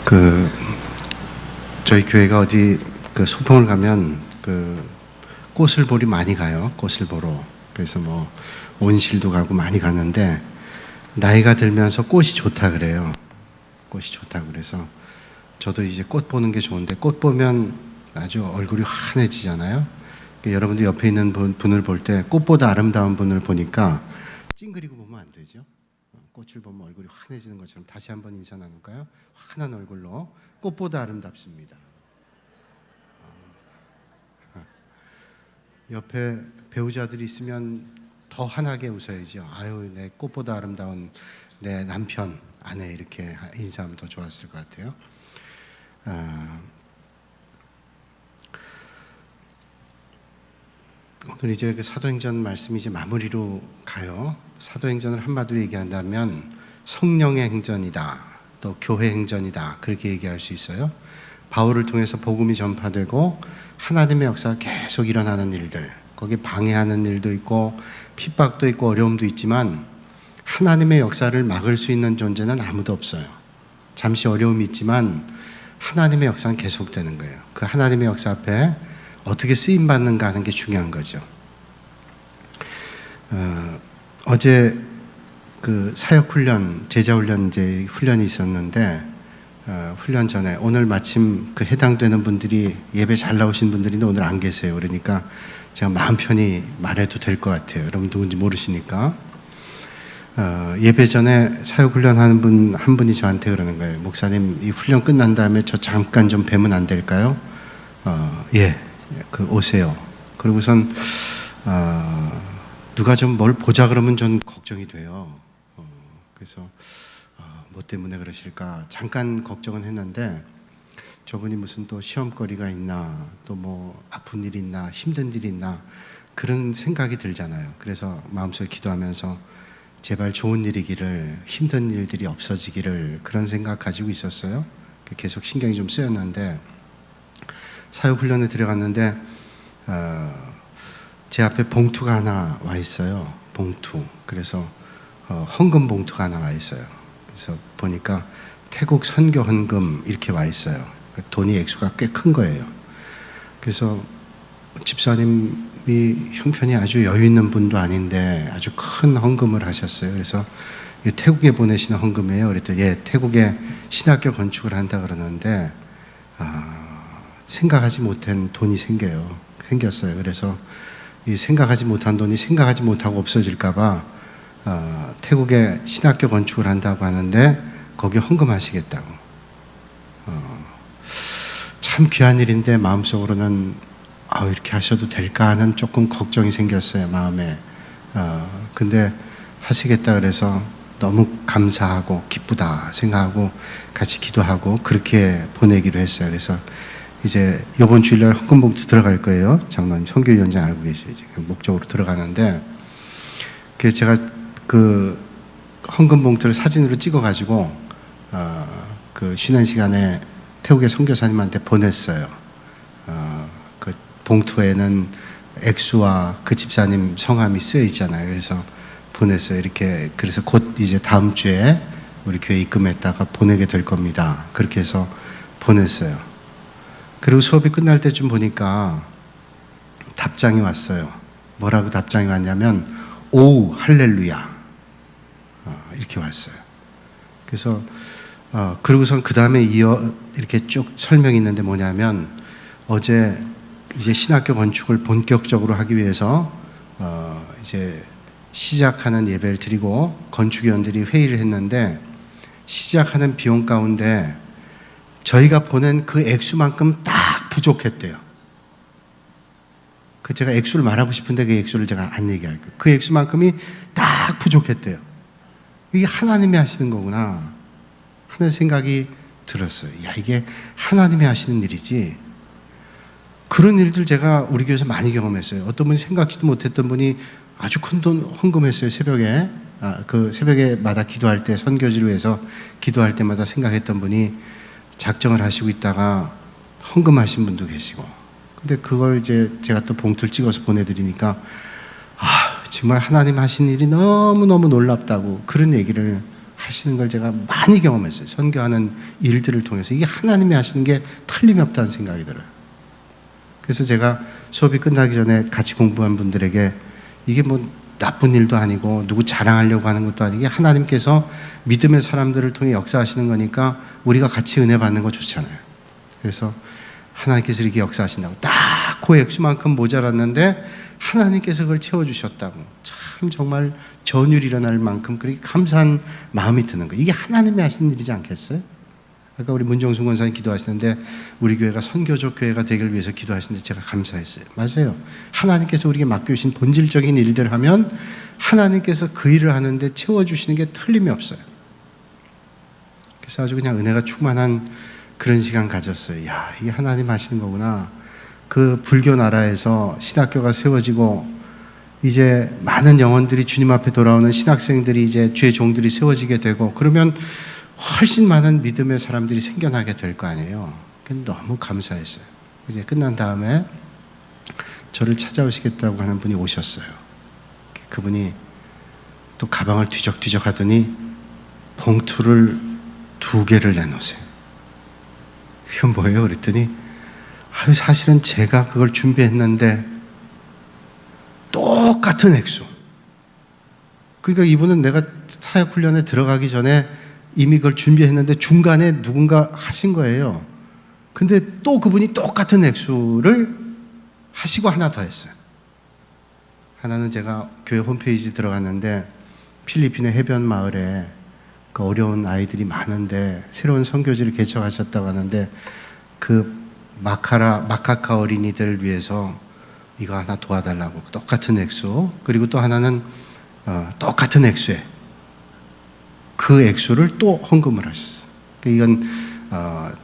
그 저희 교회가 어디 그 소풍을 가면 그 꽃을 보러 많이 가요. 꽃을 보러. 그래서 뭐 온실도 가고 많이 가는데 나이가 들면서 꽃이 좋다 그래요. 꽃이 좋다 그래서 저도 이제 꽃 보는 게 좋은데 꽃 보면 아주 얼굴이 환해지잖아요. 그러니까 여러분도 옆에 있는 분을 볼 때 꽃보다 아름다운 분을 보니까 찡그리고 보면 안 되죠. 꽃을 보면 얼굴이 환해지는 것처럼 다시 한번 인사 나눌까요? 환한 얼굴로 꽃보다 아름답습니다. 옆에 배우자들이 있으면 더 환하게 웃어야죠. 아유, 내 꽃보다 아름다운 내 남편, 아내 이렇게 인사하면 더 좋았을 것 같아요. 오늘 이제 그 사도행전 말씀이 이제 마무리로 가요. 사도행전을 한마디로 얘기한다면 성령의 행전이다, 또 교회 행전이다, 그렇게 얘기할 수 있어요. 바울을 통해서 복음이 전파되고 하나님의 역사가 계속 일어나는 일들, 거기에 방해하는 일도 있고 핍박도 있고 어려움도 있지만 하나님의 역사를 막을 수 있는 존재는 아무도 없어요. 잠시 어려움이 있지만 하나님의 역사는 계속되는 거예요. 그 하나님의 역사 앞에 어떻게 쓰임받는가 하는 게 중요한 거죠. 어제 그 사역훈련, 제자훈련 이제 훈련이 있었는데 훈련 전에 오늘 마침 그 해당되는 분들이 예배 잘 나오신 분들인데 오늘 안 계세요. 그러니까 제가 마음 편히 말해도 될 것 같아요. 여러분 누군지 모르시니까. 예배 전에 사역훈련 하는 분 한 분이 저한테 그러는 거예요. 목사님, 이 훈련 끝난 다음에 저 잠깐 좀 뵈면 안 될까요? 예, 그 오세요. 그리고선 누가 좀 뭘 보자 그러면 전 걱정이 돼요. 그래서 뭐 때문에 그러실까 잠깐 걱정은 했는데 저분이 무슨 또 시험거리가 있나 또 뭐 아픈 일이 있나 힘든 일이 있나 그런 생각이 들잖아요. 그래서 마음속에 기도하면서 제발 좋은 일이기를, 힘든 일들이 없어지기를, 그런 생각 가지고 있었어요. 계속 신경이 좀 쓰였는데 사역훈련에 들어갔는데 제 앞에 봉투가 하나 와 있어요. 봉투. 그래서 헌금 봉투가 하나 와 있어요. 그래서 보니까 태국 선교 헌금 이렇게 와 있어요. 돈이 액수가 꽤 큰 거예요. 그래서 집사님이 형편이 아주 여유 있는 분도 아닌데 아주 큰 헌금을 하셨어요. 그래서 태국에 보내시는 헌금이에요. 그랬더니 예, 태국에 신학교 건축을 한다 그러는데 생각하지 못한 돈이 생겼어요. 그래서 이 생각하지 못한 돈이 생각하지 못하고 없어질까봐 태국에 신학교 건축을 한다고 하는데 거기 헌금하시겠다고. 참 귀한 일인데 마음속으로는 이렇게 하셔도 될까 하는 조금 걱정이 생겼어요, 마음에. 근데 하시겠다 그래서 너무 감사하고 기쁘다 생각하고 같이 기도하고 그렇게 보내기로 했어요. 그래서 이제 이번 주일날 헌금봉투 들어갈 거예요. 장로님, 선교위원장 알고 계시죠? 목적으로 들어가는데 그래서 제가 그 헌금봉투를 사진으로 찍어가지고 그 쉬는 시간에 태국의 선교사님한테 보냈어요. 그 봉투에는 액수와 그 집사님 성함이 쓰여 있잖아요. 그래서 보냈어요. 이렇게. 그래서 곧 이제 다음 주에 우리 교회 입금했다가 보내게 될 겁니다. 그렇게 해서 보냈어요. 그리고 수업이 끝날 때쯤 보니까 답장이 왔어요. 뭐라고 답장이 왔냐면 오 할렐루야 이렇게 왔어요. 그래서 그러고선 그 다음에 이어 이렇게 쭉 설명이 있는데 뭐냐면 어제 이제 신학교 건축을 본격적으로 하기 위해서 이제 시작하는 예배를 드리고 건축위원들이 회의를 했는데 시작하는 비용 가운데 저희가 보낸 그 액수만큼 딱 부족했대요. 그 제가 액수를 말하고 싶은데 그 액수를 제가 안 얘기할 거예요. 그 액수만큼이 딱 부족했대요. 이게 하나님이 하시는 거구나 하는 생각이 들었어요. 야, 이게 하나님이 하시는 일이지. 그런 일들 제가 우리 교회에서 많이 경험했어요. 어떤 분이 생각지도 못했던 분이 아주 큰 돈 헌금했어요. 새벽에. 그 새벽에마다 기도할 때 선교지를 위해서 기도할 때마다 생각했던 분이 작정을 하시고 있다가 헌금하신 분도 계시고. 근데 그걸 이제 제가 또 봉투를 찍어서 보내드리니까 정말 하나님 하신 일이 너무너무 놀랍다고 그런 얘기를 하시는 걸 제가 많이 경험했어요. 선교하는 일들을 통해서. 이게 하나님이 하시는 게 틀림이 없다는 생각이 들어요. 그래서 제가 수업이 끝나기 전에 같이 공부한 분들에게 이게 뭐 나쁜 일도 아니고 누구 자랑하려고 하는 것도 아니고 하나님께서 믿음의 사람들을 통해 역사하시는 거니까 우리가 같이 은혜 받는 거 좋잖아요. 그래서 하나님께서 이렇게 역사하신다고 딱 그 액수만큼 모자랐는데 하나님께서 그걸 채워주셨다고 참 정말 전율이 일어날 만큼 그렇게 감사한 마음이 드는 거예요. 이게 하나님이 하시는 일이지 않겠어요? 아까 우리 문정순 권사님 기도하시는데 우리 교회가 선교적 교회가 되길 위해서 기도하시는데 제가 감사했어요. 맞아요. 하나님께서 우리에게 맡겨주신 본질적인 일들 하면 하나님께서 그 일을 하는데 채워주시는 게 틀림이 없어요. 그래서 아주 그냥 은혜가 충만한 그런 시간 가졌어요. 야, 이게 하나님 하시는 거구나. 그 불교 나라에서 신학교가 세워지고 이제 많은 영혼들이 주님 앞에 돌아오는 신학생들이 이제 주의 종들이 세워지게 되고 그러면 훨씬 많은 믿음의 사람들이 생겨나게 될 거 아니에요. 너무 감사했어요. 이제 끝난 다음에 저를 찾아오시겠다고 하는 분이 오셨어요. 그분이 또 가방을 뒤적뒤적 하더니 봉투를 2개를 내놓으세요. 이건 뭐예요? 그랬더니 사실은 제가 그걸 준비했는데 똑같은 액수. 그러니까 이분은 내가 사역훈련에 들어가기 전에 이미 그걸 준비했는데 중간에 누군가 하신 거예요. 근데 또 그분이 똑같은 액수를 하시고 하나 더 했어요. 하나는 제가 교회 홈페이지 들어갔는데 필리핀의 해변 마을에 그 어려운 아이들이 많은데 새로운 선교지를 개척하셨다고 하는데 그 마카카 어린이들을 위해서 이거 하나 도와달라고 똑같은 액수. 그리고 또 하나는 똑같은 액수에 그 액수를 또 헌금을 하셨어요. 이건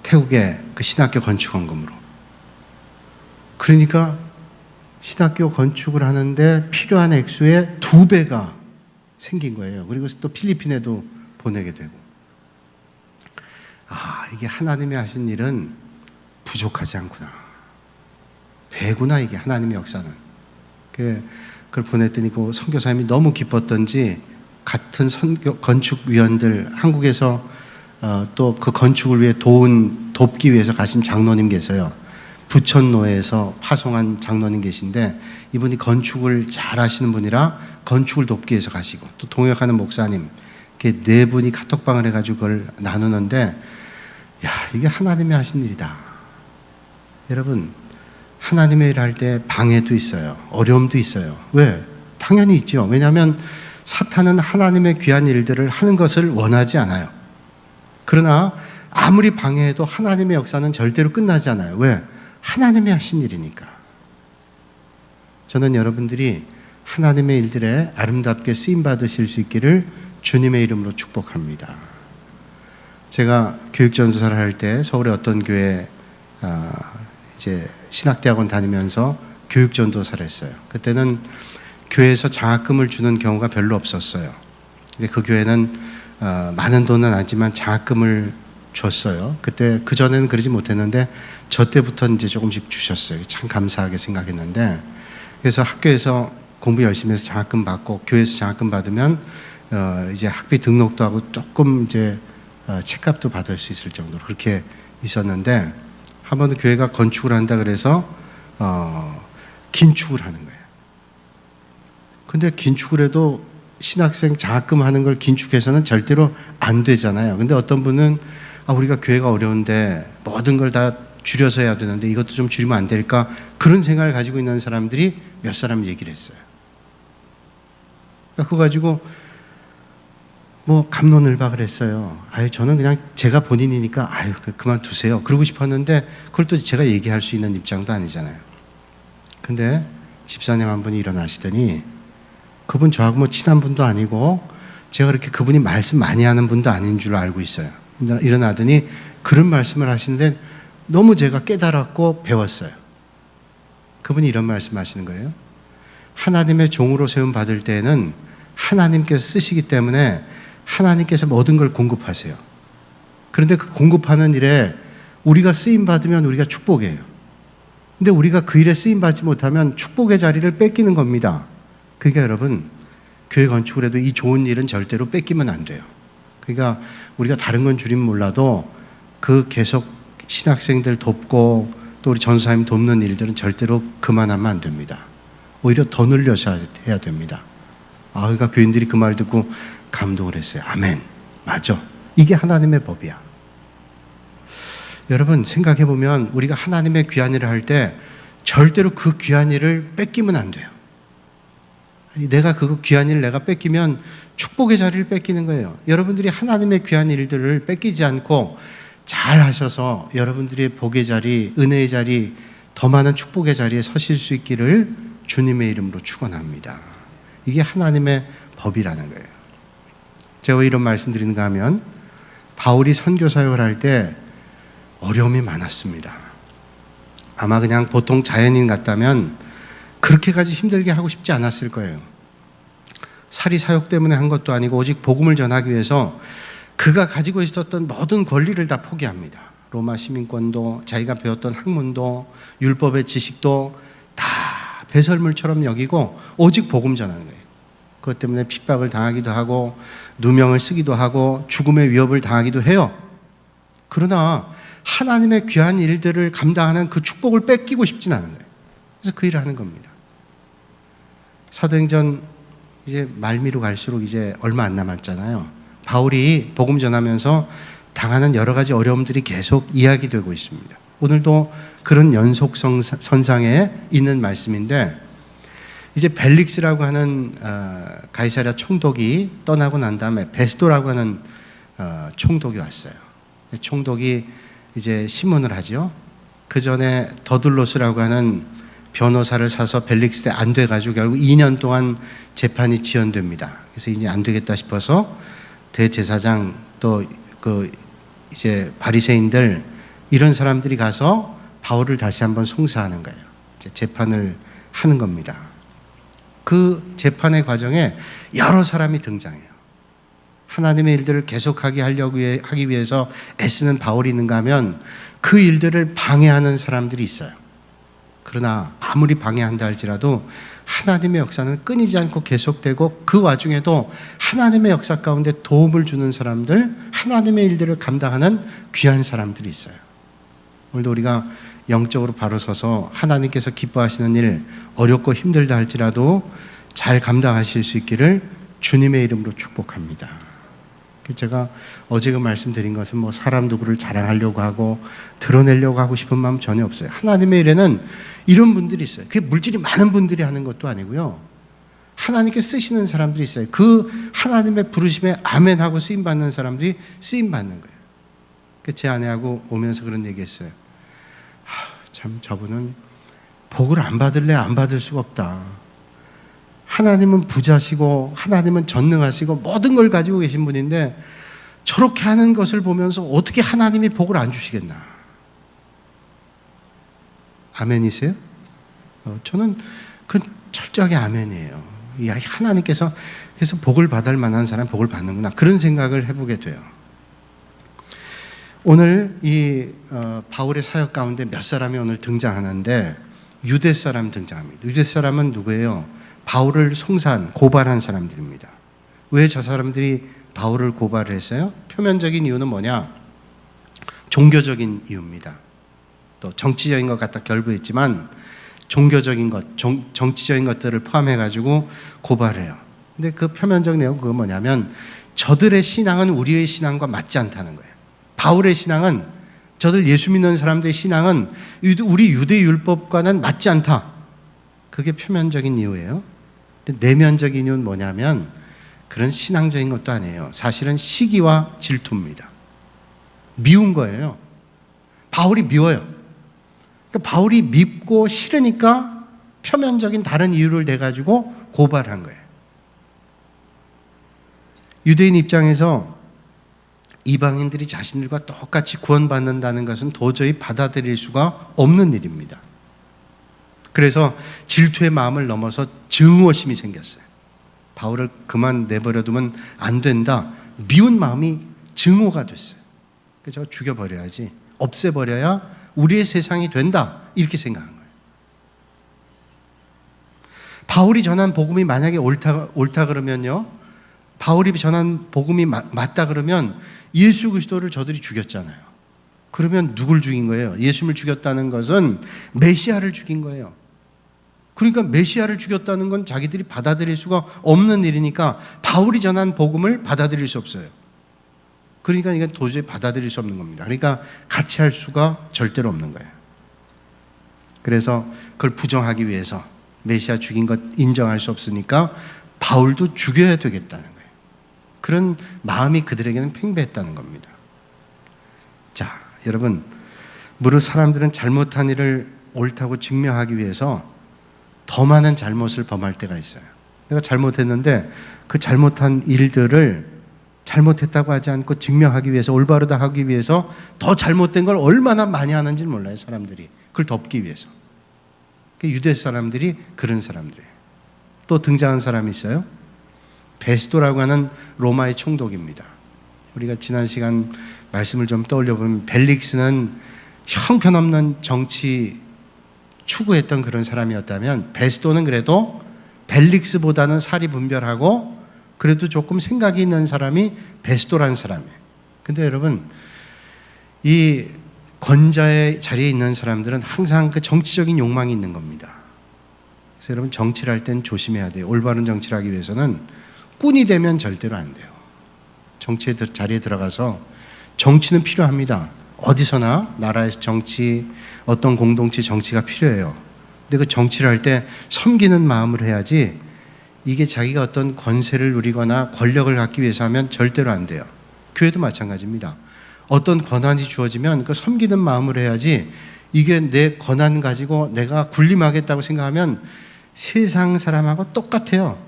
태국의 그 신학교 건축 헌금으로. 그러니까 신학교 건축을 하는데 필요한 액수의 2배가 생긴 거예요. 그리고 또 필리핀에도 보내게 되고. 이게 하나님이 하신 일은 부족하지 않구나. 배구나 이게 하나님의 역사는. 그걸 보냈더니 그 선교사님이 너무 기뻤던지 같은 건축위원들 한국에서 또 그 건축을 위해 돕기 위해서 가신 장로님 계세요. 부천노에서 파송한 장로님 계신데 이분이 건축을 잘 하시는 분이라 건축을 돕기 위해서 가시고 또 동역하는 목사님 이렇게 4분이 카톡방을 해가지고 그걸 나누는데 이게 하나님이 하신 일이다. 여러분 하나님의 일 할 때 방해도 있어요. 어려움도 있어요. 왜? 당연히 있죠. 왜냐하면 사탄은 하나님의 귀한 일들을 하는 것을 원하지 않아요. 그러나 아무리 방해해도 하나님의 역사는 절대로 끝나지 않아요. 왜? 하나님이 하신 일이니까. 저는 여러분들이 하나님의 일들에 아름답게 쓰임받으실 수 있기를 주님의 이름으로 축복합니다. 제가 교육전도사를 할 때 서울의 어떤 교회 이제 신학대학원 다니면서 교육전도사를 했어요. 그때는 교회에서 장학금을 주는 경우가 별로 없었어요. 근데 그 교회는 많은 돈은 아니지만 장학금을 줬어요. 그때 그전에는 그러지 못했는데 저 때부터 이제 조금씩 주셨어요. 참 감사하게 생각했는데 그래서 학교에서 공부 열심히 해서 장학금 받고 교회에서 장학금 받으면 이제 학비 등록도 하고 조금 이제 책값도 받을 수 있을 정도로 그렇게 있었는데 한 번도 교회가 건축을 한다 그래서 긴축을 하는 거예요. 근데 긴축을 해도 신학생 장학금 하는 걸 긴축해서는 절대로 안 되잖아요. 근데 어떤 분은 우리가 교회가 어려운데 모든 걸 다 줄여서 해야 되는데 이것도 좀 줄이면 안 될까? 그런 생각을 가지고 있는 사람들이 몇 사람 얘기를 했어요. 그거 가지고 뭐 갑론을박을 했어요. 저는 그냥 제가 본인이니까 그만두세요. 그러고 싶었는데 그걸 또 제가 얘기할 수 있는 입장도 아니잖아요. 근데 집사님 한 분이 일어나시더니 그분 저하고 뭐 친한 분도 아니고 제가 그렇게 그분이 말씀 많이 하는 분도 아닌 줄 알고 있어요. 일어나더니 그런 말씀을 하시는데 너무 제가 깨달았고 배웠어요. 그분이 이런 말씀 하시는 거예요. 하나님의 종으로 세움 받을 때에는 하나님께서 쓰시기 때문에 하나님께서 모든 걸 공급하세요. 그런데 그 공급하는 일에 우리가 쓰임받으면 우리가 축복이에요. 근데 우리가 그 일에 쓰임받지 못하면 축복의 자리를 뺏기는 겁니다. 그러니까 여러분 교회 건축을 해도 이 좋은 일은 절대로 뺏기면 안 돼요. 그러니까 우리가 다른 건 줄이면 몰라도 그 계속 신학생들 돕고 또 우리 전사님 돕는 일들은 절대로 그만하면 안 됩니다. 오히려 더 늘려서 해야 됩니다. 그러니까 교인들이 그 말 듣고 감동을 했어요. 아멘. 맞아. 이게 하나님의 법이야. 여러분 생각해 보면 우리가 하나님의 귀한 일을 할 때 절대로 그 귀한 일을 뺏기면 안 돼요. 내가 그 귀한 일을 내가 뺏기면 축복의 자리를 뺏기는 거예요. 여러분들이 하나님의 귀한 일들을 뺏기지 않고 잘 하셔서 여러분들의 복의 자리, 은혜의 자리, 더 많은 축복의 자리에 서실 수 있기를 주님의 이름으로 축원합니다. 이게 하나님의 법이라는 거예요. 제가 왜 이런 말씀 드리는가 하면 바울이 선교 사역을 할 때 어려움이 많았습니다. 아마 그냥 보통 자연인 같다면 그렇게까지 힘들게 하고 싶지 않았을 거예요. 사리 사역 때문에 한 것도 아니고 오직 복음을 전하기 위해서 그가 가지고 있었던 모든 권리를 다 포기합니다. 로마 시민권도, 자기가 배웠던 학문도, 율법의 지식도 다 배설물처럼 여기고 오직 복음 전하는 거예요. 그것 때문에 핍박을 당하기도 하고 누명을 쓰기도 하고 죽음의 위협을 당하기도 해요. 그러나 하나님의 귀한 일들을 감당하는 그 축복을 뺏기고 싶진 않은 거예요. 그래서 그 일을 하는 겁니다. 사도행전 이제 말미로 갈수록 이제 얼마 안 남았잖아요. 바울이 복음 전하면서 당하는 여러 가지 어려움들이 계속 이야기되고 있습니다. 오늘도 그런 연속성 선상에 있는 말씀인데 이제 벨릭스라고 하는 가이사랴 총독이 떠나고 난 다음에 베스도라고 하는 총독이 왔어요. 총독이 이제 심문을 하죠. 그 전에 더둘로스라고 하는 변호사를 사서 벨릭스에 안 돼가지고 결국 2년 동안 재판이 지연됩니다. 그래서 이제 안 되겠다 싶어서 대제사장 또 그 이제 바리새인들 이런 사람들이 가서 바울을 다시 한번 송사하는 거예요. 이제 재판을 하는 겁니다. 그 재판의 과정에 여러 사람이 등장해요. 하나님의 일들을 계속하게 하기 위해서 애쓰는 바울이 있는가 하면 그 일들을 방해하는 사람들이 있어요. 그러나 아무리 방해한다 할지라도 하나님의 역사는 끊이지 않고 계속되고 그 와중에도 하나님의 역사 가운데 도움을 주는 사람들, 하나님의 일들을 감당하는 귀한 사람들이 있어요. 오늘도 우리가 영적으로 바로 서서 하나님께서 기뻐하시는 일, 어렵고 힘들다 할지라도 잘 감당하실 수 있기를 주님의 이름으로 축복합니다. 제가 어제 그 말씀드린 것은 뭐 사람 누구를 자랑하려고 하고 드러내려고 하고 싶은 마음 전혀 없어요. 하나님의 일에는 이런 분들이 있어요. 그게 물질이 많은 분들이 하는 것도 아니고요. 하나님께 쓰시는 사람들이 있어요. 그 하나님의 부르심에 아멘하고 쓰임받는 사람들이 쓰임받는 거예요. 제 아내하고 오면서 그런 얘기 했어요. 참 저분은 복을 안 받을래 안 받을 수가 없다. 하나님은 부자시고 하나님은 전능하시고 모든 걸 가지고 계신 분인데 저렇게 하는 것을 보면서 어떻게 하나님이 복을 안 주시겠나. 아멘이세요? 저는 그 철저하게 아멘이에요. 하나님께서 그래서 복을 받을 만한 사람 복을 받는구나 그런 생각을 해보게 돼요. 오늘 이 바울의 사역 가운데 몇 사람이 오늘 등장하는데 유대 사람 등장합니다. 유대 사람은 누구예요? 바울을 송사한 고발한 사람들입니다. 왜 저 사람들이 바울을 고발을 했어요? 표면적인 이유는 뭐냐? 종교적인 이유입니다. 또 정치적인 것 갖다 결부했지만 종교적인 것, 정치적인 것들을 포함해가지고 고발해요. 근데 그 표면적 내용은 그건 뭐냐면 저들의 신앙은 우리의 신앙과 맞지 않다는 거예요. 바울의 신앙은 저들 예수 믿는 사람들의 신앙은 우리 유대 율법과는 맞지 않다. 그게 표면적인 이유예요. 근데 내면적인 이유는 뭐냐면 그런 신앙적인 것도 아니에요. 사실은 시기와 질투입니다. 미운 거예요. 바울이 미워요. 그러니까 바울이 밉고 싫으니까 표면적인 다른 이유를 내가지고 고발한 거예요. 유대인 입장에서 이방인들이 자신들과 똑같이 구원받는다는 것은 도저히 받아들일 수가 없는 일입니다. 그래서 질투의 마음을 넘어서 증오심이 생겼어요. 바울을 그만 내버려두면 안 된다. 미운 마음이 증오가 됐어요. 그래서 죽여버려야지. 없애버려야 우리의 세상이 된다. 이렇게 생각한 거예요. 바울이 전한 복음이 만약에 옳다 그러면요. 바울이 전한 복음이 맞다 그러면 예수 그리스도를 저들이 죽였잖아요. 그러면 누굴 죽인 거예요? 예수님을 죽였다는 것은 메시아를 죽인 거예요. 그러니까 메시아를 죽였다는 건 자기들이 받아들일 수가 없는 일이니까 바울이 전한 복음을 받아들일 수 없어요. 그러니까 이건 도저히 받아들일 수 없는 겁니다. 그러니까 같이 할 수가 절대로 없는 거예요. 그래서 그걸 부정하기 위해서 메시아 죽인 것 인정할 수 없으니까 바울도 죽여야 되겠다는 거예요. 그런 마음이 그들에게는 팽배했다는 겁니다. 자, 여러분, 무릇 사람들은 잘못한 일을 옳다고 증명하기 위해서 더 많은 잘못을 범할 때가 있어요. 내가 잘못했는데 그 잘못한 일들을 잘못했다고 하지 않고 증명하기 위해서, 올바르다 하기 위해서 더 잘못된 걸 얼마나 많이 하는지 몰라요, 사람들이. 그걸 덮기 위해서. 유대 사람들이 그런 사람들이에요. 또 등장한 사람이 있어요. 베스도라고 하는 로마의 총독입니다. 우리가 지난 시간 말씀을 좀 떠올려 보면 벨릭스는 형편없는 정치 추구했던 그런 사람이었다면 베스도는 그래도 벨릭스보다는 사리 분별하고 그래도 조금 생각이 있는 사람이 베스도라는 사람이에요. 근데 여러분, 이 권자의 자리에 있는 사람들은 항상 그 정치적인 욕망이 있는 겁니다. 그래서 여러분, 정치를 할 땐 조심해야 돼요. 올바른 정치를 하기 위해서는 꾼이 되면 절대로 안 돼요. 정치의 자리에 들어가서 정치는 필요합니다. 어디서나 나라에서 정치, 어떤 공동체 정치가 필요해요. 근데 그 정치를 할 때 섬기는 마음으로 해야지 이게 자기가 어떤 권세를 누리거나 권력을 갖기 위해서 하면 절대로 안 돼요. 교회도 마찬가지입니다. 어떤 권한이 주어지면 그 섬기는 마음으로 해야지 이게 내 권한 가지고 내가 군림하겠다고 생각하면 세상 사람하고 똑같아요.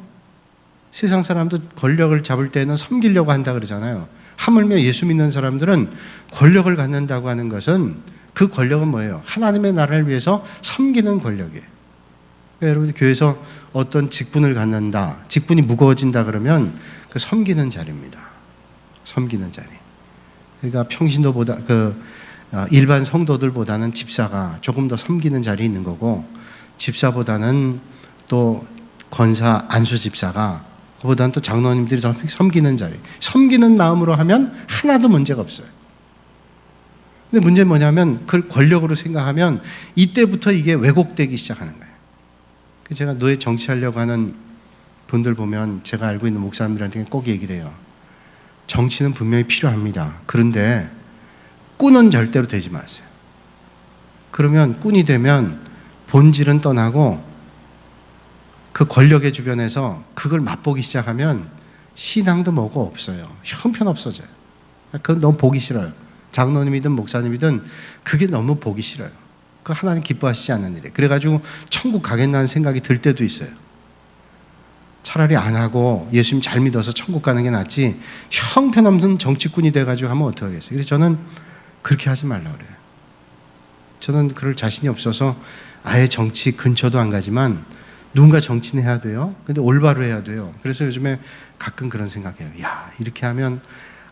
세상 사람도 권력을 잡을 때는 섬기려고 한다 그러잖아요. 하물며 예수 믿는 사람들은 권력을 갖는다고 하는 것은 그 권력은 뭐예요? 하나님의 나라를 위해서 섬기는 권력이에요. 그러니까 여러분, 교회에서 어떤 직분을 갖는다, 직분이 무거워진다 그러면 그 섬기는 자리입니다. 섬기는 자리. 그러니까 평신도보다 일반 성도들보다는 집사가 조금 더 섬기는 자리에 있는 거고, 집사보다는 또 권사 안수 집사가 그보다는 또 장로님들이 더 섬기는 자리. 섬기는 마음으로 하면 하나도 문제가 없어요. 근데 문제는 뭐냐면 그걸 권력으로 생각하면 이때부터 이게 왜곡되기 시작하는 거예요. 제가 노예 정치하려고 하는 분들 보면 제가 알고 있는 목사님들한테 꼭 얘기를 해요. 정치는 분명히 필요합니다. 그런데 꾼은 절대로 되지 마세요. 그러면 꾼이 되면 본질은 떠나고 그 권력의 주변에서 그걸 맛보기 시작하면 신앙도 뭐고 없어요. 형편없어져요. 그건 너무 보기 싫어요. 장로님이든 목사님이든 그게 너무 보기 싫어요. 그 하나님 기뻐하시지 않는 일이에요. 그래가지고 천국 가겠다는 생각이 들 때도 있어요. 차라리 안 하고 예수님 잘 믿어서 천국 가는 게 낫지 형편없는 정치꾼이 돼가지고 하면 어떡하겠어요. 그래서 저는 그렇게 하지 말라고 그래요. 저는 그럴 자신이 없어서 아예 정치 근처도 안 가지만 누군가 정치는 해야 돼요. 근데 올바로 해야 돼요. 그래서 요즘에 가끔 그런 생각해요. 야, 이렇게 하면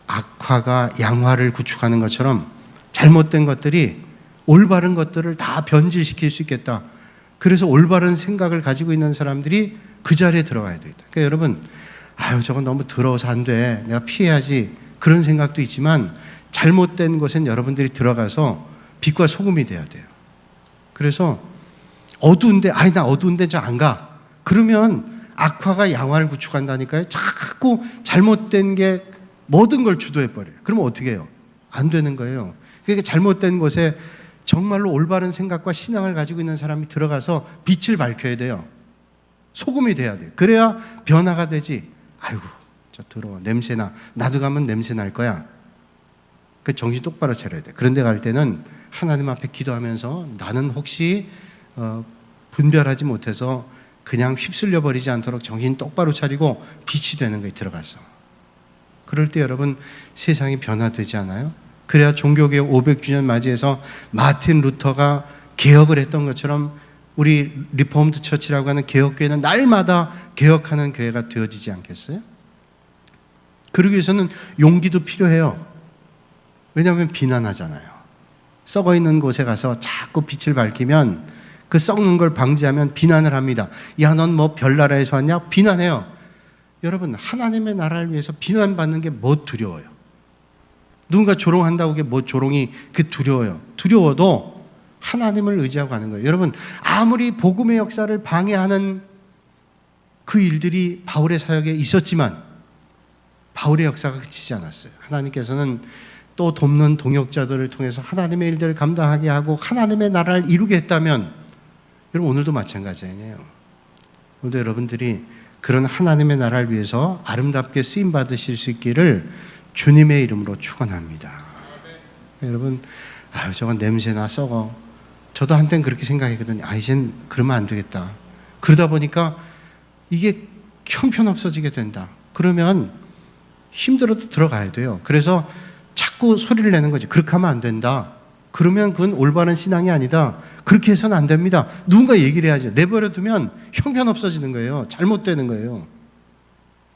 악화가 양화를 구축하는 것처럼 잘못된 것들이 올바른 것들을 다 변질시킬 수 있겠다. 그래서 올바른 생각을 가지고 있는 사람들이 그 자리에 들어가야 되겠다. 그러니까 여러분, 아유, 저건 너무 더러워서 안 돼. 내가 피해야지. 그런 생각도 있지만 잘못된 곳엔 여러분들이 들어가서 빛과 소금이 돼야 돼요. 그래서 어두운데, 아니, 나 어두운데 저 안 가. 그러면 악화가 양화를 구축한다니까요. 자꾸 잘못된 게 모든 걸 주도해버려요. 그러면 어떻게 해요? 안 되는 거예요. 그러니까 잘못된 곳에 정말로 올바른 생각과 신앙을 가지고 있는 사람이 들어가서 빛을 밝혀야 돼요. 소금이 돼야 돼요. 그래야 변화가 되지. 아이고, 저 더러워. 냄새나. 나도 가면 냄새 날 거야. 그 정신 똑바로 차려야 돼. 그런 데 갈 때는 하나님 앞에 기도하면서 나는 혹시 분별하지 못해서 그냥 휩쓸려 버리지 않도록 정신 똑바로 차리고 빛이 되는 거에 들어가서. 그럴 때 여러분, 세상이 변화되지 않아요? 그래야 종교개혁 500주년 맞이해서 마틴 루터가 개혁을 했던 것처럼 우리 리포먼트 처치라고 하는 개혁교회는 날마다 개혁하는 교회가 되어지지 않겠어요? 그러기 위해서는 용기도 필요해요. 왜냐하면 비난하잖아요. 썩어 있는 곳에 가서 자꾸 빛을 밝히면 그 썩는 걸 방지하면 비난을 합니다. 야, 넌 뭐 별나라에서 왔냐? 비난해요. 여러분, 하나님의 나라를 위해서 비난받는 게 뭐 두려워요? 누군가 조롱한다고 그게 뭐 조롱이 그 두려워요. 두려워도 하나님을 의지하고 가는 거예요. 여러분, 아무리 복음의 역사를 방해하는 그 일들이 바울의 사역에 있었지만 바울의 역사가 그치지 않았어요. 하나님께서는 또 돕는 동역자들을 통해서 하나님의 일들을 감당하게 하고 하나님의 나라를 이루게 했다면, 여러분 오늘도 마찬가지예요. 오늘도 여러분들이 그런 하나님의 나라를 위해서 아름답게 쓰임 받으실 수 있기를 주님의 이름으로 축원합니다. 여러분, 저건 냄새나 썩어. 저도 한땐 그렇게 생각했거든요. 이젠 그러면 안 되겠다. 그러다 보니까 이게 형편없어지게 된다. 그러면 힘들어도 들어가야 돼요. 그래서 자꾸 소리를 내는 거지. 그렇게 하면 안 된다. 그러면 그건 올바른 신앙이 아니다. 그렇게 해서는 안 됩니다. 누군가 얘기를 해야죠. 내버려 두면 형편없어지는 거예요. 잘못되는 거예요.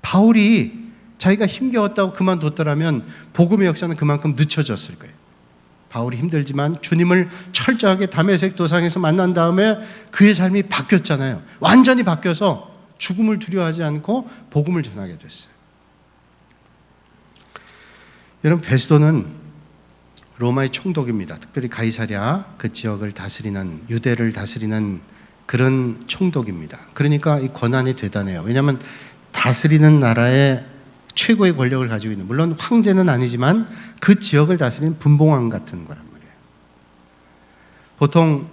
바울이 자기가 힘겨웠다고 그만뒀더라면 복음의 역사는 그만큼 늦춰졌을 거예요. 바울이 힘들지만 주님을 철저하게 다메섹 도상에서 만난 다음에 그의 삶이 바뀌었잖아요. 완전히 바뀌어서 죽음을 두려워하지 않고 복음을 전하게 됐어요. 여러분, 베스도는 로마의 총독입니다. 특별히 가이사랴 그 지역을 다스리는, 유대를 다스리는 그런 총독입니다. 그러니까 이 권한이 대단해요. 왜냐하면 다스리는 나라의 최고의 권력을 가지고 있는, 물론 황제는 아니지만 그 지역을 다스리는 분봉왕 같은 거란 말이에요. 보통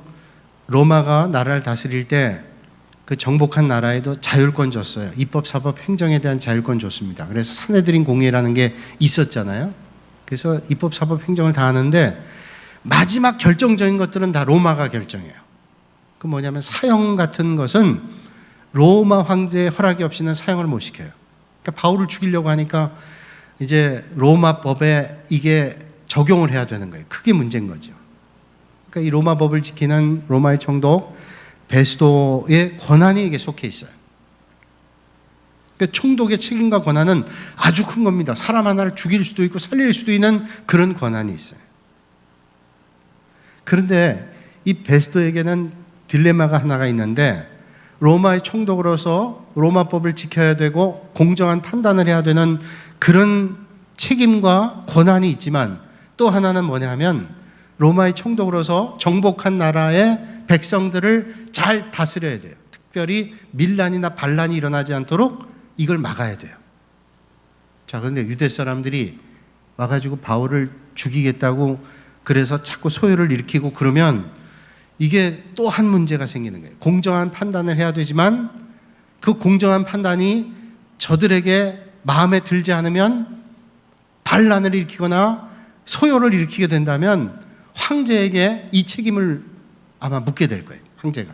로마가 나라를 다스릴 때 그 정복한 나라에도 자율권 줬어요. 입법, 사법, 행정에 대한 자율권 줬습니다. 그래서 사내들인 공의라는 게 있었잖아요. 그래서 입법, 사법, 행정을 다 하는데 마지막 결정적인 것들은 다 로마가 결정해요. 그 뭐냐면 사형 같은 것은 로마 황제의 허락이 없이는 사형을 못 시켜요. 그러니까 바울을 죽이려고 하니까 이제 로마 법에 이게 적용을 해야 되는 거예요. 크게 문제인 거죠. 그러니까 이 로마 법을 지키는 로마의 총독 베스도의 권한이 이게 속해 있어요. 그러니까 총독의 책임과 권한은 아주 큰 겁니다. 사람 하나를 죽일 수도 있고 살릴 수도 있는 그런 권한이 있어요. 그런데 이 베스도에게는 딜레마가 하나가 있는데, 로마의 총독으로서 로마법을 지켜야 되고 공정한 판단을 해야 되는 그런 책임과 권한이 있지만, 또 하나는 뭐냐 하면 로마의 총독으로서 정복한 나라의 백성들을 잘 다스려야 돼요. 특별히 밀란이나 반란이 일어나지 않도록 이걸 막아야 돼요. 자, 그런데 유대 사람들이 와가지고 바울을 죽이겠다고 그래서 자꾸 소요를 일으키고 그러면 이게 또 한 문제가 생기는 거예요. 공정한 판단을 해야 되지만 그 공정한 판단이 저들에게 마음에 들지 않으면 반란을 일으키거나 소요를 일으키게 된다면 황제에게 이 책임을 아마 묻게 될 거예요. 황제가.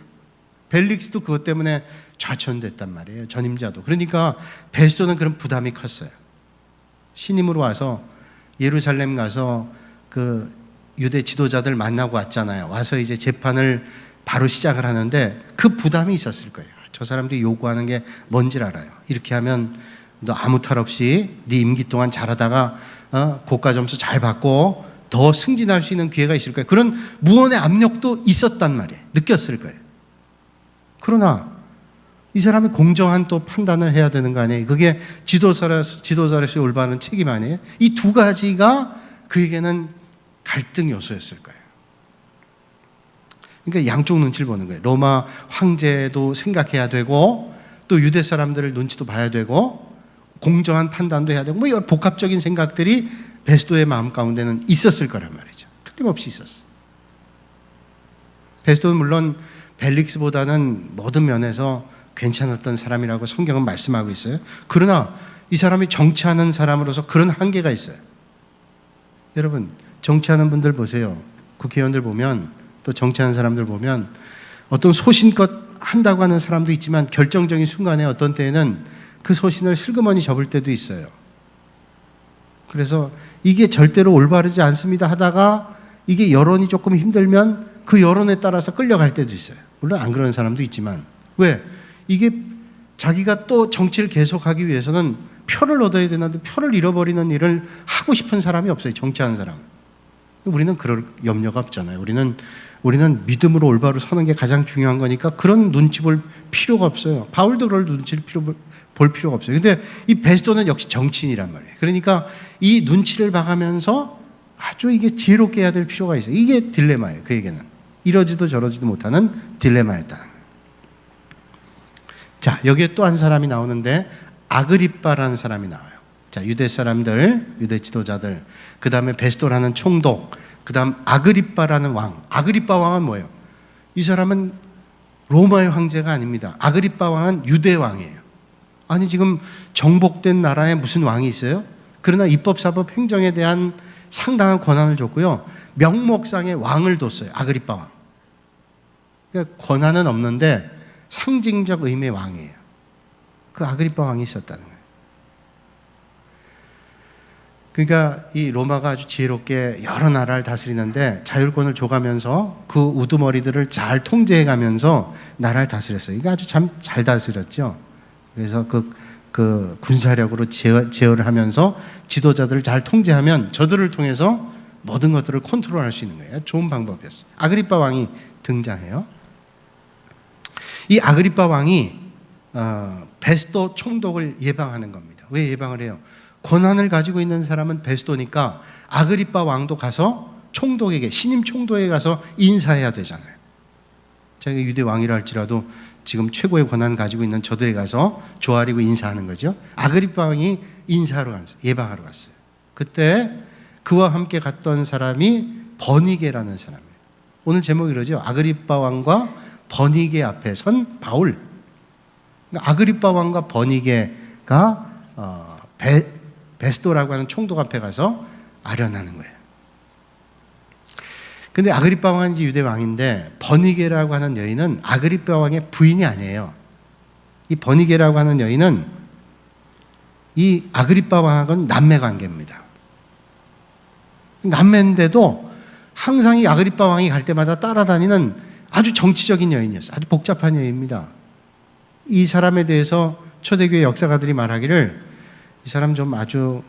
벨릭스도 그것 때문에 좌천됐단 말이에요. 전임자도. 그러니까 베스도는 그런 부담이 컸어요. 신임으로 와서 예루살렘 가서 그 유대 지도자들 만나고 왔잖아요. 와서 이제 재판을 바로 시작을 하는데 그 부담이 있었을 거예요. 저 사람들이 요구하는 게 뭔지를 알아요. 이렇게 하면 너 아무 탈 없이 네 임기 동안 잘하다가 고가 점수 잘 받고 더 승진할 수 있는 기회가 있을 거예요. 그런 무언의 압력도 있었단 말이에요. 느꼈을 거예요. 그러나 이 사람이 공정한 또 판단을 해야 되는 거 아니에요. 그게 지도자로서의 올바른 책임 아니에요. 이 두 가지가 그에게는 갈등 요소였을 거예요. 그러니까 양쪽 눈치를 보는 거예요. 로마 황제도 생각해야 되고 또 유대 사람들을 눈치도 봐야 되고 공정한 판단도 해야 되고 뭐 이런 복합적인 생각들이 베스도의 마음 가운데는 있었을 거란 말이죠. 틀림없이 있었어요. 베스도는 물론 벨릭스보다는 모든 면에서 괜찮았던 사람이라고 성경은 말씀하고 있어요. 그러나 이 사람이 정치하는 사람으로서 그런 한계가 있어요. 여러분, 정치하는 분들 보세요. 국회의원들 보면 또 정치하는 사람들 보면 어떤 소신껏 한다고 하는 사람도 있지만 결정적인 순간에 어떤 때에는 그 소신을 슬그머니 접을 때도 있어요. 그래서 이게 절대로 올바르지 않습니다 하다가 이게 여론이 조금 힘들면 그 여론에 따라서 끌려갈 때도 있어요. 물론 안 그러는 사람도 있지만. 왜? 이게 자기가 또 정치를 계속하기 위해서는 표를 얻어야 되는데 표를 잃어버리는 일을 하고 싶은 사람이 없어요. 정치하는 사람. 우리는 그럴 염려가 없잖아요. 우리는 믿음으로 올바로 서는 게 가장 중요한 거니까 그런 눈치 볼 필요가 없어요. 바울도 그럴 눈치를 볼 필요가 없어요. 근데 이 베스도는 역시 정치인이란 말이에요. 그러니까 이 눈치를 봐가면서 아주 이게 지혜롭게 해야 될 필요가 있어요. 이게 딜레마예요. 그에게는 이러지도 저러지도 못하는 딜레마였다는 거예요. 자, 여기에 또 한 사람이 나오는데 아그리빠라는 사람이 나와요. 자, 유대 사람들, 유대 지도자들, 그 다음에 베스도라는 총독, 그 다음 아그리빠라는 왕. 아그리빠 왕은 뭐예요? 이 사람은 로마의 황제가 아닙니다. 아그리빠 왕은 유대 왕이에요. 아니, 지금 정복된 나라에 무슨 왕이 있어요? 그러나 입법사법 행정에 대한 상당한 권한을 줬고요. 명목상의 왕을 뒀어요. 아그리빠 왕. 그러니까 권한은 없는데 상징적 의미의 왕이에요. 그 아그리빠 왕이 있었다는 거예요. 그러니까 이 로마가 아주 지혜롭게 여러 나라를 다스리는데 자율권을 줘가면서 그 우두머리들을 잘 통제해가면서 나라를 다스렸어요. 이게 아주 참 잘 다스렸죠. 그래서 그 군사력으로 제어를 하면서 지도자들을 잘 통제하면 저들을 통해서 모든 것들을 컨트롤할 수 있는 거예요. 좋은 방법이었어요. 아그리빠 왕이 등장해요. 이 아그리빠 왕이 베스도 총독을 예방하는 겁니다. 왜 예방을 해요? 권한을 가지고 있는 사람은 베스도니까 아그리빠 왕도 가서 총독에게, 신임 총독에게 가서 인사해야 되잖아요. 자기가 유대 왕이라 할지라도 지금 최고의 권한을 가지고 있는 저들에 가서 조아리고 인사하는 거죠. 아그리빠 왕이 인사하러 갔어요. 예방하러 갔어요. 그때 그와 함께 갔던 사람이 버니게라는 사람이에요. 오늘 제목이 이러죠. 아그리빠 왕과 버니게 앞에 선 바울. 그러니까 아그리빠 왕과 버니게가 베스도라고 하는 총독 앞에 가서 아련하는 거예요. 근데 아그리빠 왕은 이제 유대 왕인데 버니게라고 하는 여인은 아그리빠 왕의 부인이 아니에요. 이 버니게라고 하는 여인은 이 아그리빠 왕하고는 남매 관계입니다. 남매인데도 항상 이 아그리빠 왕이 갈 때마다 따라다니는 아주 정치적인 여인이었어요. 아주 복잡한 여인입니다. 이 사람에 대해서 초대교회 역사가들이 말하기를 이 사람 좀 아주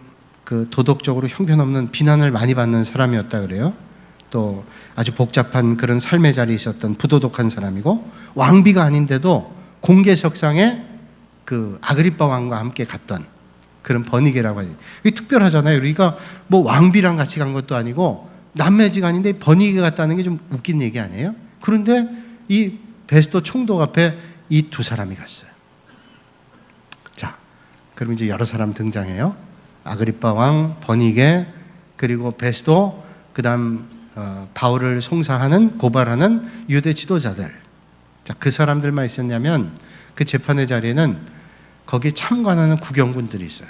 그 도덕적으로 형편없는 비난을 많이 받는 사람이었다 그래요. 또 아주 복잡한 그런 삶의 자리에 있었던 부도덕한 사람이고 왕비가 아닌데도 공개석상에 그 아그리빠 왕과 함께 갔던 그런 버니게라고 하죠. 이게 특별하잖아요. 그러니까 뭐 왕비랑 같이 간 것도 아니고 남매지간인데 버니게 갔다는 게 좀 웃긴 얘기 아니에요? 그런데 이 베스도 총독 앞에 이 두 사람이 갔어요. 자, 그럼 이제 여러 사람 등장해요. 아그리빠 왕, 버니게, 그리고 베스도, 그 다음 바울을 송사하는, 고발하는 유대 지도자들. 자, 그 사람들만 있었냐면 그 재판의 자리에는 거기에 참관하는 구경꾼들이 있어요.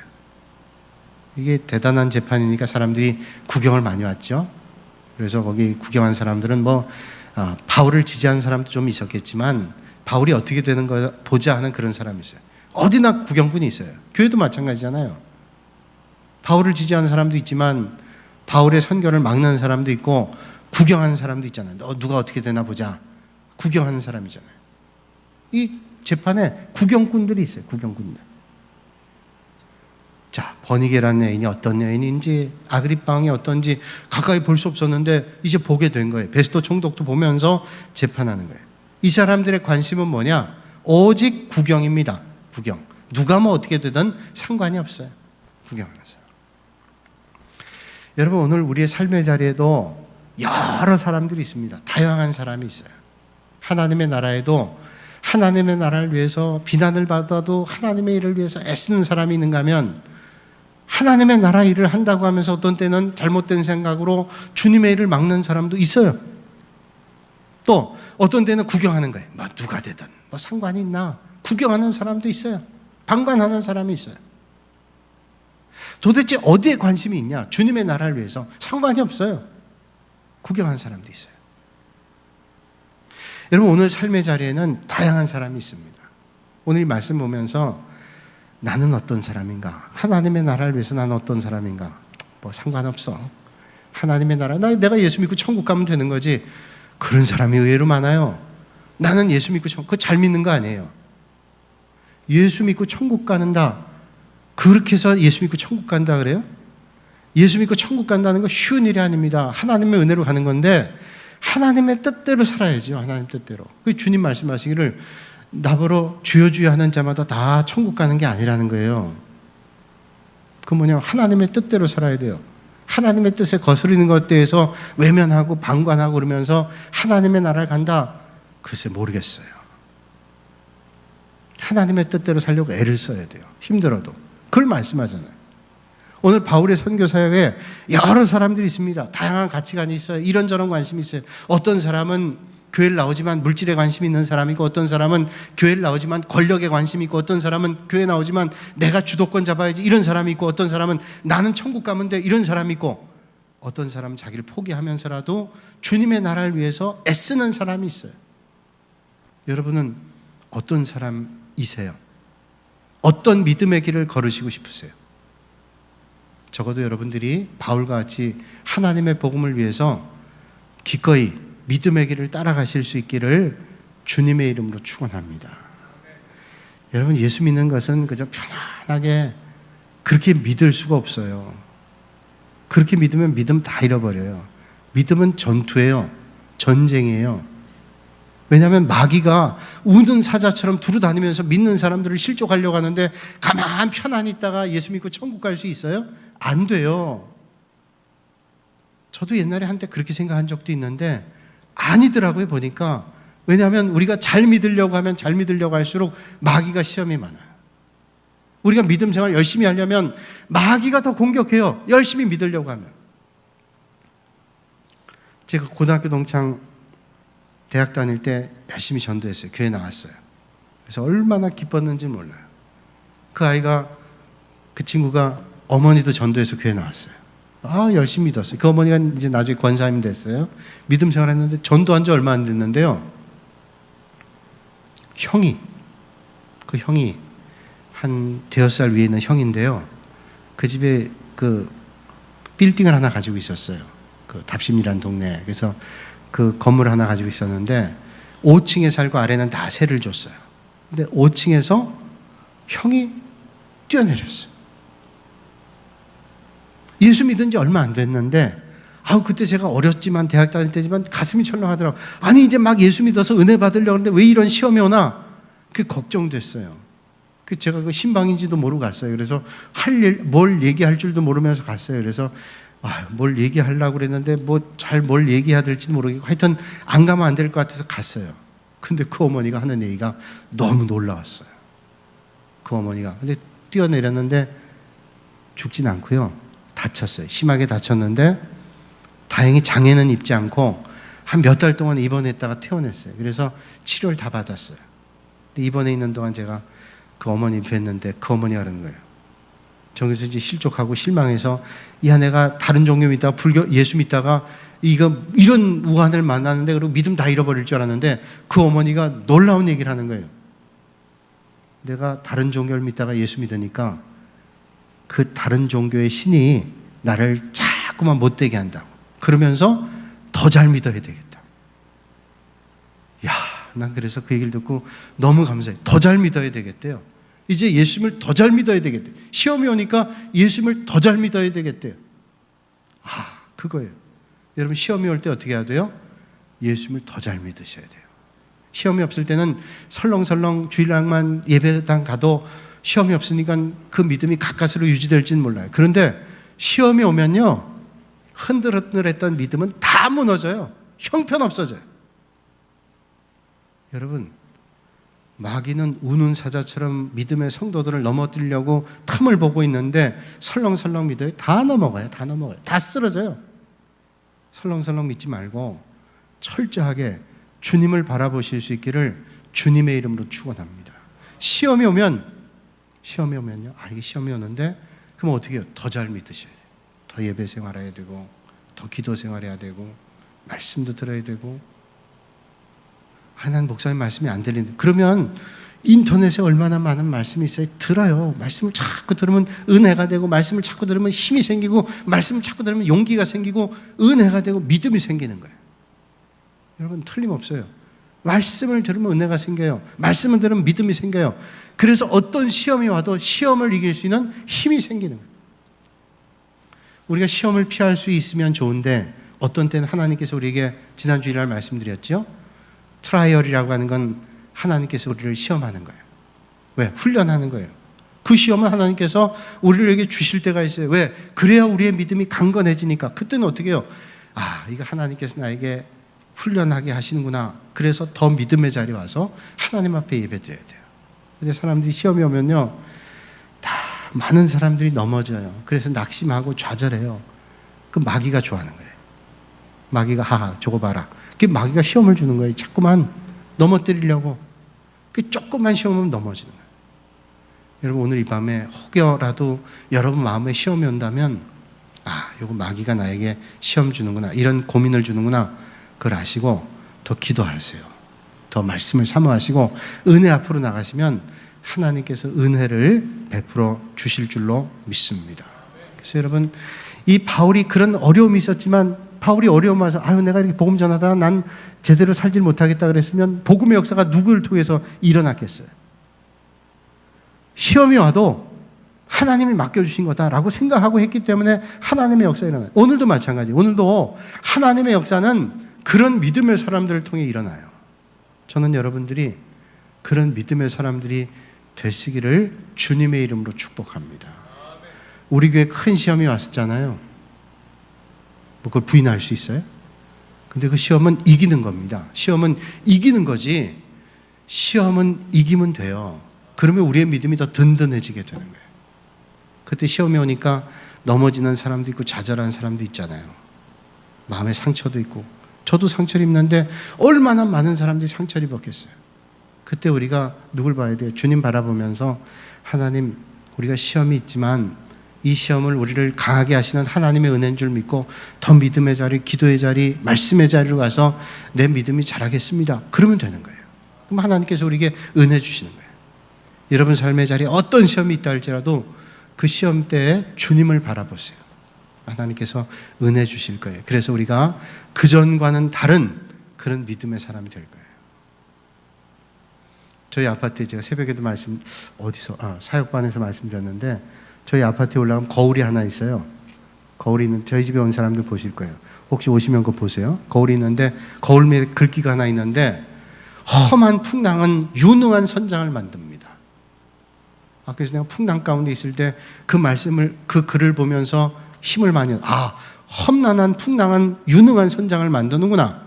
이게 대단한 재판이니까 사람들이 구경을 많이 왔죠. 그래서 거기 구경한 사람들은 뭐 바울을 지지하는 사람도 좀 있었겠지만 바울이 어떻게 되는 거 보자 하는 그런 사람이 있어요. 어디나 구경꾼이 있어요. 교회도 마찬가지잖아요. 바울을 지지하는 사람도 있지만 바울의 선교를 막는 사람도 있고 구경하는 사람도 있잖아요. 누가 어떻게 되나 보자. 구경하는 사람이잖아요. 이 재판에 구경꾼들이 있어요. 구경꾼들. 자, 버니게라는 여인이 어떤 여인인지 아그리빠 왕이 어떤지 가까이 볼 수 없었는데 이제 보게 된 거예요. 베스도 총독도 보면서 재판하는 거예요. 이 사람들의 관심은 뭐냐? 오직 구경입니다. 구경. 누가 뭐 어떻게 되든 상관이 없어요. 구경하는 사람. 여러분, 오늘 우리의 삶의 자리에도 여러 사람들이 있습니다. 다양한 사람이 있어요. 하나님의 나라에도 하나님의 나라를 위해서 비난을 받아도 하나님의 일을 위해서 애쓰는 사람이 있는가 하면 하나님의 나라 일을 한다고 하면서 어떤 때는 잘못된 생각으로 주님의 일을 막는 사람도 있어요. 또 어떤 때는 구경하는 거예요. 뭐 누가 되든 뭐 상관이 있나. 구경하는 사람도 있어요. 방관하는 사람이 있어요. 도대체 어디에 관심이 있냐? 주님의 나라를 위해서 상관이 없어요. 구경하는 사람도 있어요. 여러분, 오늘 삶의 자리에는 다양한 사람이 있습니다. 오늘 이 말씀 보면서 나는 어떤 사람인가? 하나님의 나라를 위해서 나는 어떤 사람인가? 뭐 상관없어. 하나님의 나라, 내가 예수 믿고 천국 가면 되는 거지. 그런 사람이 의외로 많아요. 나는 예수 믿고 그거 잘 믿는 거 아니에요. 예수 믿고 천국 가는다. 그렇게 해서 예수 믿고 천국 간다 그래요? 예수 믿고 천국 간다는 건 쉬운 일이 아닙니다. 하나님의 은혜로 가는 건데 하나님의 뜻대로 살아야죠. 하나님 뜻대로. 그 주님 말씀하시기를 나보러 주여 주여 하는 자마다 다 천국 가는 게 아니라는 거예요. 그 뭐냐, 하나님의 뜻대로 살아야 돼요. 하나님의 뜻에 거스르는 것에 대해서 외면하고 방관하고 그러면서 하나님의 나라를 간다? 글쎄 모르겠어요. 하나님의 뜻대로 살려고 애를 써야 돼요. 힘들어도. 그걸 말씀하잖아요. 오늘 바울의 선교 사역에 여러 사람들이 있습니다. 다양한 가치관이 있어요. 이런저런 관심이 있어요. 어떤 사람은 교회를 나오지만 물질에 관심이 있는 사람이 있고, 어떤 사람은 교회를 나오지만 권력에 관심이 있고, 어떤 사람은 교회 나오지만 내가 주도권 잡아야지 이런 사람이 있고, 어떤 사람은 나는 천국 가면 돼 이런 사람이 있고, 어떤 사람은 자기를 포기하면서라도 주님의 나라를 위해서 애쓰는 사람이 있어요. 여러분은 어떤 사람이세요? 어떤 믿음의 길을 걸으시고 싶으세요? 적어도 여러분들이 바울과 같이 하나님의 복음을 위해서 기꺼이 믿음의 길을 따라가실 수 있기를 주님의 이름으로 축원합니다. 여러분, 예수 믿는 것은 그저 편안하게 그렇게 믿을 수가 없어요. 그렇게 믿으면 믿음 다 잃어버려요. 믿음은 전투예요. 전쟁이에요. 왜냐하면 마귀가 우는 사자처럼 두루다니면서 믿는 사람들을 실족하려고 하는데, 가만 편안히 있다가 예수 믿고 천국 갈 수 있어요? 안 돼요. 저도 옛날에 한때 그렇게 생각한 적도 있는데 아니더라고요, 보니까. 왜냐하면 우리가 잘 믿으려고 하면 잘 믿으려고 할수록 마귀가 시험이 많아요. 우리가 믿음 생활 열심히 하려면 마귀가 더 공격해요. 열심히 믿으려고 하면. 제가 고등학교 동창 대학 다닐 때 열심히 전도했어요. 교회 나왔어요. 그래서 얼마나 기뻤는지 몰라요. 그 친구가 어머니도 전도해서 교회 나왔어요. 열심히 믿었어요. 그 어머니가 이제 나중에 권사님 됐어요. 믿음 생활 했는데 전도한 지 얼마 안 됐는데요. 그 형이 한 대여섯 살 위에 있는 형인데요. 그 집에 그 빌딩을 하나 가지고 있었어요. 그 답심이라는 동네에. 그래서 그 건물을 하나 가지고 있었는데 5층에 살고 아래는 다 세를 줬어요. 근데 5층에서 형이 뛰어내렸어요. 예수 믿은 지 얼마 안 됐는데, 그때 제가 어렸지만 대학 다닐 때지만 가슴이 철렁하더라고요. 아니 이제 막 예수 믿어서 은혜 받으려고 하는데 왜 이런 시험이 오나? 그게 걱정됐어요. 제가 그 신방인지도 모르고 갔어요. 그래서 뭘 얘기할 줄도 모르면서 갔어요. 그래서 뭘 얘기하려고 그랬는데 뭘 얘기해야 될지 모르겠고, 하여튼 안 가면 안 될 것 같아서 갔어요. 근데 그 어머니가 하는 얘기가 너무 놀라웠어요. 그 어머니가. 근데 뛰어내렸는데 죽진 않고요. 다쳤어요. 심하게 다쳤는데 다행히 장애는 입지 않고 한 몇 달 동안 입원했다가 퇴원했어요. 그래서 치료를 다 받았어요. 근데 입원해 있는 동안 제가 그 어머니 뵀는데 그 어머니가 그러는 거예요. 저기서 이제 실족하고 실망해서, 내가 다른 종교 믿다가 예수 믿다가 이런 우한을 만나는데 그리고 믿음 다 잃어버릴 줄 알았는데, 그 어머니가 놀라운 얘기를 하는 거예요. 내가 다른 종교를 믿다가 예수 믿으니까 그 다른 종교의 신이 나를 자꾸만 못되게 한다고. 그러면서 더 잘 믿어야 되겠다. 난 그래서 그 얘기를 듣고 너무 감사해요. 더 잘 믿어야 되겠대요. 이제 예수님을 더 잘 믿어야 되겠대요. 시험이 오니까 예수님을 더 잘 믿어야 되겠대요. 그거예요. 여러분, 시험이 올 때 어떻게 해야 돼요? 예수님을 더 잘 믿으셔야 돼요. 시험이 없을 때는 설렁설렁 주일날만 예배당 가도 시험이 없으니까 그 믿음이 가까스로 유지될지는 몰라요. 그런데 시험이 오면요, 흔들흔들했던 믿음은 다 무너져요. 형편없어져요. 여러분, 마귀는 우는 사자처럼 믿음의 성도들을 넘어뜨리려고 틈을 보고 있는데, 설렁설렁 믿어요. 다 넘어가요. 다 쓰러져요. 설렁설렁 믿지 말고 철저하게 주님을 바라보실 수 있기를 주님의 이름으로 축원합니다. 시험이 오면요, 이게 시험이 오는데, 그럼 어떻게 해요? 더 잘 믿으셔야 돼요. 더 예배 생활해야 되고, 더 기도 생활해야 되고, 말씀도 들어야 되고. 난 목사님 말씀이 안 들리는데, 그러면 인터넷에 얼마나 많은 말씀이 있어요. 들어요. 말씀을 자꾸 들으면 은혜가 되고, 말씀을 자꾸 들으면 힘이 생기고, 말씀을 자꾸 들으면 용기가 생기고, 은혜가 되고, 믿음이 생기는 거예요. 여러분, 틀림없어요. 말씀을 들으면 은혜가 생겨요. 말씀을 들으면 믿음이 생겨요. 그래서 어떤 시험이 와도 시험을 이길 수 있는 힘이 생기는 거예요. 우리가 시험을 피할 수 있으면 좋은데, 어떤 때는 하나님께서 우리에게 지난 주일날 말씀드렸죠. 트라이얼이라고 하는 건 하나님께서 우리를 시험하는 거예요. 왜? 훈련하는 거예요. 그 시험은 하나님께서 우리에게 주실 때가 있어요. 왜? 그래야 우리의 믿음이 강건해지니까. 그때는 어떻게 해요? 아, 이거 하나님께서 나에게 훈련하게 하시는구나. 그래서 더 믿음의 자리에 와서 하나님 앞에 예배드려야 돼요. 근데 사람들이 시험이 오면요, 다 많은 사람들이 넘어져요. 그래서 낙심하고 좌절해요. 그 마귀가 좋아하는 거예요. 마귀가 하하 저거 봐라. 그 마귀가 시험을 주는 거예요. 자꾸만 넘어뜨리려고. 그 조금만 시험은 넘어지는 거예요. 여러분, 오늘 이 밤에 혹여라도 여러분 마음에 시험이 온다면, 아, 이거 마귀가 나에게 시험 주는구나, 이런 고민을 주는구나, 그걸 아시고 더 기도하세요. 더 말씀을 사모하시고 은혜 앞으로 나가시면 하나님께서 은혜를 베풀어 주실 줄로 믿습니다. 그래서 여러분, 이 바울이 그런 어려움이 있었지만, 바울이 어려움 와서 아유 내가 이렇게 복음 전하다가 난 제대로 살질 못하겠다 그랬으면 복음의 역사가 누구를 통해서 일어났겠어요? 시험이 와도 하나님이 맡겨주신 거다라고 생각하고 했기 때문에 하나님의 역사가 일어나요. 오늘도 마찬가지. 오늘도 하나님의 역사는 그런 믿음의 사람들을 통해 일어나요. 저는 여러분들이 그런 믿음의 사람들이 되시기를 주님의 이름으로 축복합니다. 우리 교회 큰 시험이 왔었잖아요. 뭐 그걸 부인할 수 있어요? 근데 그 시험은 이기는 겁니다. 시험은 이기는 거지, 시험은 이기면 돼요. 그러면 우리의 믿음이 더 든든해지게 되는 거예요. 그때 시험이 오니까 넘어지는 사람도 있고 좌절하는 사람도 있잖아요. 마음에 상처도 있고, 저도 상처를 입는데 얼마나 많은 사람들이 상처를 입었겠어요. 그때 우리가 누굴 봐야 돼요? 주님 바라보면서, 하나님, 우리가 시험이 있지만 이 시험을 우리를 강하게 하시는 하나님의 은혜인 줄 믿고 더 믿음의 자리, 기도의 자리, 말씀의 자리로 가서 내 믿음이 자라겠습니다. 그러면 되는 거예요. 그럼 하나님께서 우리에게 은혜 주시는 거예요. 여러분 삶의 자리에 어떤 시험이 있다 할지라도 그 시험 때에 주님을 바라보세요. 하나님께서 은혜 주실 거예요. 그래서 우리가 그전과는 다른 그런 믿음의 사람이 될 거예요. 저희 아파트에 제가 새벽에도 사역반에서 말씀드렸는데, 저희 아파트에 올라가면 거울이 하나 있어요. 거울이 있는, 저희 집에 온 사람들 보실 거예요. 혹시 오시면 그거 보세요. 거울이 있는데 거울 위에 글귀가 하나 있는데, 험한 풍랑은 유능한 선장을 만듭니다. 그래서 내가 풍랑 가운데 있을 때 그 말씀을, 그 글을 보면서 힘을 많이 얻어요. 험난한 풍랑은 유능한 선장을 만드는구나,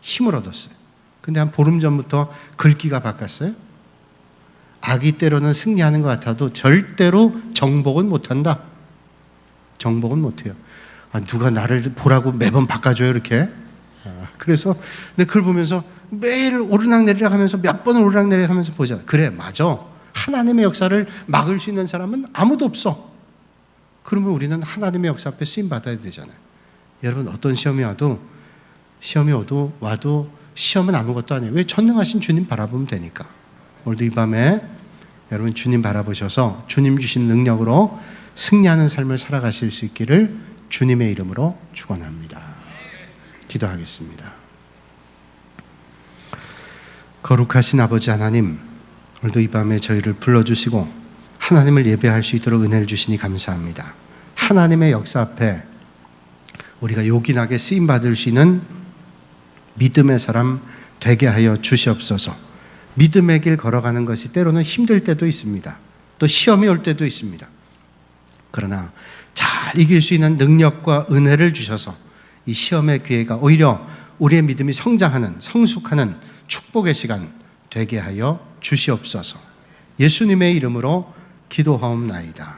힘을 얻었어요. 근데 한 보름 전부터 글귀가 바뀌었어요. 악이 때로는 승리하는 것 같아도 절대로 정복은 못한다. 정복은 못해요. 누가 나를 보라고 매번 바꿔줘요, 이렇게. 그래서 근데 그걸 보면서 매일 오르락내리락 하면서 몇 번을 오르락내리락 하면서 보잖아. 그래, 맞아. 하나님의 역사를 막을 수 있는 사람은 아무도 없어. 그러면 우리는 하나님의 역사 앞에 쓰임 받아야 되잖아요. 여러분, 어떤 시험이 와도 시험은 아무것도 아니에요. 왜? 전능하신 주님 바라보면 되니까. 오늘도 이 밤에 여러분 주님 바라보셔서 주님 주신 능력으로 승리하는 삶을 살아가실 수 있기를 주님의 이름으로 축원합니다. 기도하겠습니다. 거룩하신 아버지 하나님, 오늘도 이 밤에 저희를 불러주시고 하나님을 예배할 수 있도록 은혜를 주시니 감사합니다. 하나님의 역사 앞에 우리가 요긴하게 쓰임받을 수 있는 믿음의 사람 되게 하여 주시옵소서. 믿음의 길 걸어가는 것이 때로는 힘들 때도 있습니다. 또 시험이 올 때도 있습니다. 그러나 잘 이길 수 있는 능력과 은혜를 주셔서 이 시험의 기회가 오히려 우리의 믿음이 성장하는, 성숙하는 축복의 시간 되게 하여 주시옵소서. 예수님의 이름으로 기도하옵나이다.